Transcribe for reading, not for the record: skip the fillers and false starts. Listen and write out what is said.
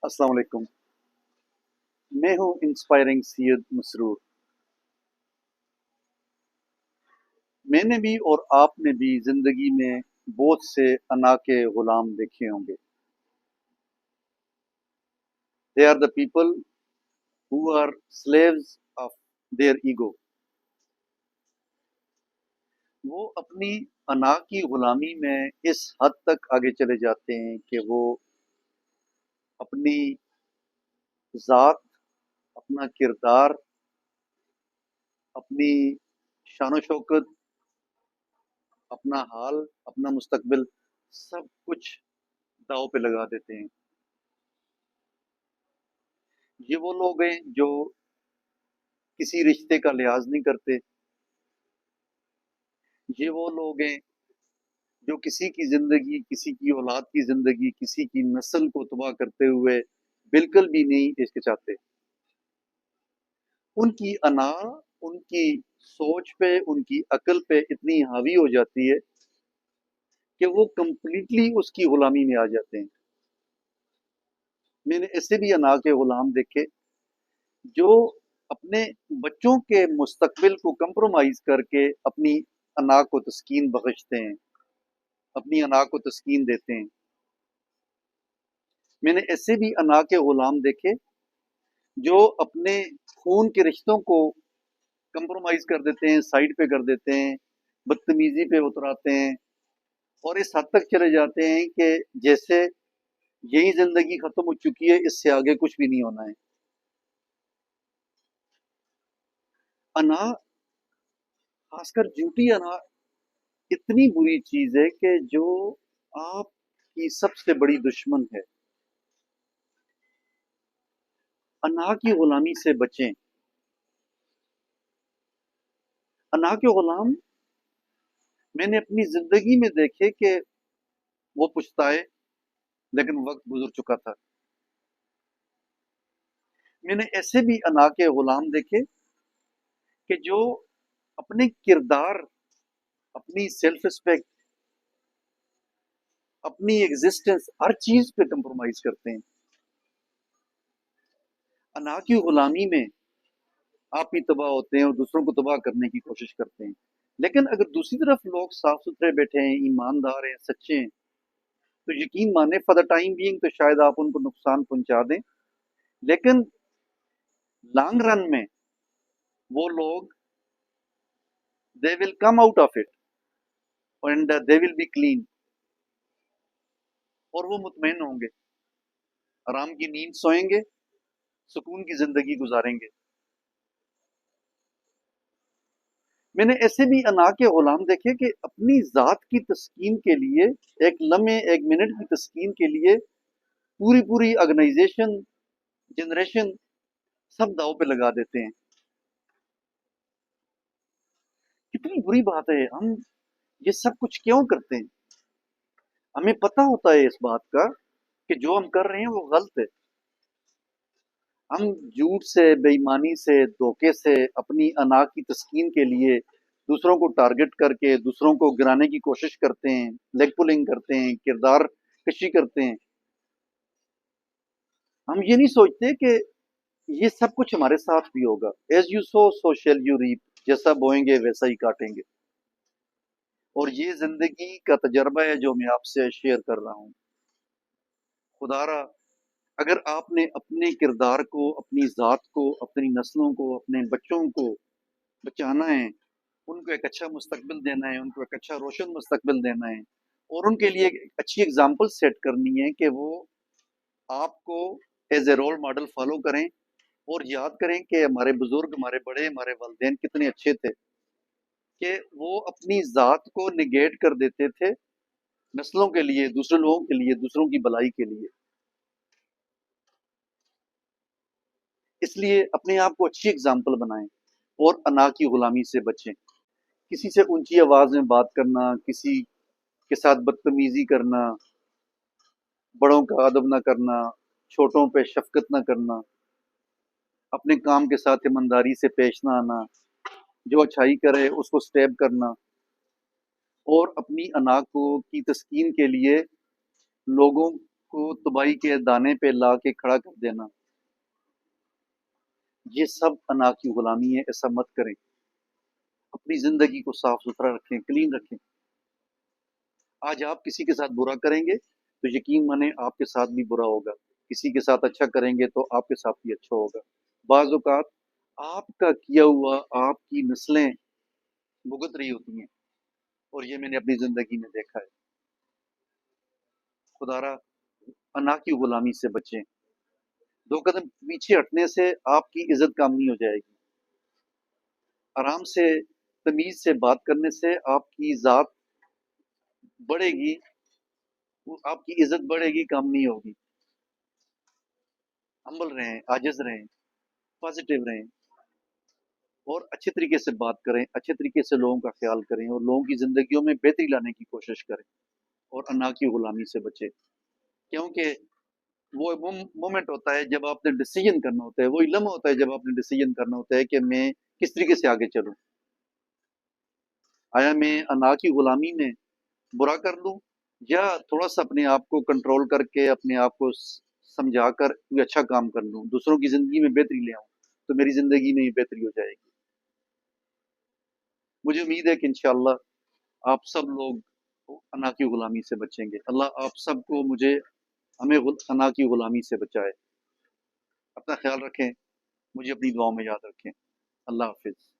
अस्सलाम वालेकुम। मैं हूँ इंस्पायरिंग सैयद मसरूर। मैंने भी और आपने भी जिंदगी में बहुत से अना के गुलाम देखे होंगे। They are the people who are slaves of their ego. वो अपनी अना की गुलामी में इस हद तक आगे चले जाते हैं कि वो अपनी ज़ात, अपना किरदार, अपनी शान शौकत, अपना हाल, अपना मुस्तकबिल सब कुछ दांव पे लगा देते हैं। ये वो लोग हैं जो किसी रिश्ते का लिहाज नहीं करते। ये वो लोग हैं जो किसी की ज़िंदगी, किसी की औलाद की ज़िंदगी, किसी की नस्ल को तबाह करते हुए बिल्कुल भी नहीं हिचकिचाते। उनकी अना, उनकी सोच पे, उनकी अक्ल पे इतनी हावी हो जाती है कि वो कंप्लीटली उसकी गुलामी में आ जाते हैं। मैंने ऐसे भी अना के गुलाम देखे जो अपने बच्चों के मुस्तकबिल को कंप्रोमाइज़ करके अपनी अना को तस्कीन बख्शते हैं, अपनी अना को तस्कीन देते हैं। मैंने ऐसे भी अना के गुलाम देखे जो अपने खून के रिश्तों को कंप्रोमाइज़ कर देते हैं, साइड पे कर देते हैं, बदतमीज़ी पे उतराते हैं और इस हद तक चले जाते हैं कि जैसे यही ज़िंदगी ख़त्म हो चुकी है, इससे आगे कुछ भी नहीं होना है। अना, खासकर झूठी अना, इतनी बुरी चीज़ है कि जो आपकी सबसे बड़ी दुश्मन है। अना की गुलामी से बचें। अना के गुलाम मैंने अपनी ज़िंदगी में देखे कि वो पछताए, लेकिन वक़्त गुज़र चुका था। मैंने ऐसे भी अना के गुलाम देखे कि जो अपने किरदार, अपनी सेल्फ रिस्पेक्ट, अपनी एग्जिस्टेंस हर चीज़ पे कंप्रोमाइज़ करते हैं। अना की गुलामी में आप ही तबाह होते हैं और दूसरों को तबाह करने की कोशिश करते हैं। लेकिन अगर दूसरी तरफ लोग साफ सुथरे बैठे हैं, ईमानदार हैं, सच्चे हैं, तो यकीन माने फॉर द टाइम बीइंग तो शायद आप उनको नुकसान पहुंचा दें, लेकिन लॉन्ग रन में वो लोग they will come out of it and they will be clean. और वो मुतमईन होंगे, आराम की नींद सोएंगे, सुकून की जिंदगी गुजारेंगे। मैंने ऐसे भी अना के गुलाम देखे कि अपनी जात की तस्कीन के लिए, एक लम्हे एक मिनट की तस्कीन के लिए पूरी पूरी ऑर्गेनाइजेशन, जनरेशन सब दाव पे लगा देते हैं। कितनी बुरी बात है। हम ये सब कुछ क्यों करते हैं? हमें पता होता है इस बात का कि जो हम कर रहे हैं वो गलत है। हम झूठ से, बेईमानी से, धोखे से अपनी अना की तस्कीन के लिए दूसरों को टारगेट करके दूसरों को गिराने की कोशिश करते हैं, लेग पुलिंग करते हैं, किरदार कशी करते हैं। हम ये नहीं सोचते कि ये सब कुछ हमारे साथ भी होगा। As you sow so shall you reap. जैसा बोएंगे वैसा ही काटेंगे। और ये जिंदगी का तजर्बा है जो मैं आपसे शेयर कर रहा हूँ। खुदारा, अगर आपने अपने किरदार को, अपनी ज़ात को, अपनी नस्लों को, अपने बच्चों को बचाना है, उनको एक अच्छा मुस्तकबिल देना है, उनको एक अच्छा रोशन मुस्तकबिल देना है और उनके लिए एक अच्छी एग्जाम्पल सेट करनी है कि वो आपको as a role model follow करें और याद करें कि हमारे बुजुर्ग, हमारे बड़े, हमारे वालिदैन कितने अच्छे थे कि वो अपनी ज़ात को निगेट कर देते थे नस्लों के लिए, दूसरे लोगों के लिए, दूसरों की भलाई के लिए। इसलिए अपने आप को अच्छी एग्जाम्पल बनाएं और अना की गुलामी से बचें। किसी से ऊंची आवाज में बात करना, किसी के साथ बदतमीजी करना, बड़ों का अदब न करना, छोटों पे शफकत न करना, अपने काम के साथ ईमानदारी से पेश न आना, जो अच्छाई करे उसको स्टेप करना और अपनी अना को की तस्कीन के लिए लोगों को तबाही के दाने पे ला के खड़ा कर देना, ये सब अना की गुलामी है। ऐसा मत करें। अपनी ज़िंदगी को साफ सुथरा रखें, क्लीन रखें। आज आप किसी के साथ बुरा करेंगे तो यकीन माने आपके साथ भी बुरा होगा, किसी के साथ अच्छा करेंगे तो आपके साथ भी अच्छा होगा। बाज़ औक़ात आपका किया हुआ आपकी नस्लें भुगत रही होती हैं, और ये मैंने अपनी ज़िंदगी में देखा है। खुदारा अना की गुलामी से बचें। 2 कदम पीछे हटने से आपकी इज़्ज़त कम नहीं हो जाएगी। आराम से, तमीज़ से बात करने से आपकी ज़ात बढ़ेगी, वो आपकी इज़्ज़त बढ़ेगी, कम नहीं होगी। हम्बल रहें, आजिज़ रहें, पॉज़िटिव रहें, और अच्छे तरीके से बात करें, अच्छे तरीके से लोगों का ख़्याल करें, और लोगों की ज़िंदगियों में बेहतरी लाने की कोशिश करें, और अना की गुलामी से बचें। क्योंकि वो मोमेंट होता है जब आपने डिसीजन करना होता है, वो लम्हा होता है जब आपने डिसीजन करना होता है कि मैं किस तरीके से आगे चलूं। आया मैं अना की गुलामी में बुरा कर लूं, या थोड़ा सा अपने आप को कंट्रोल करके अपने आप को समझा कर कोई अच्छा काम कर लूं, दूसरों की जिंदगी में बेहतरी ले आऊं, तो मेरी जिंदगी में ही बेहतरी हो जाएगी। मुझे उम्मीद है कि इंशाअल्लाह आप सब लोग अना की गुलामी से बचेंगे। अल्लाह आप सबको, मुझे, हमें अना की गुलामी से बचाए। अपना ख्याल रखें, मुझे अपनी दुआओं में याद रखें। अल्लाह हाफिज़।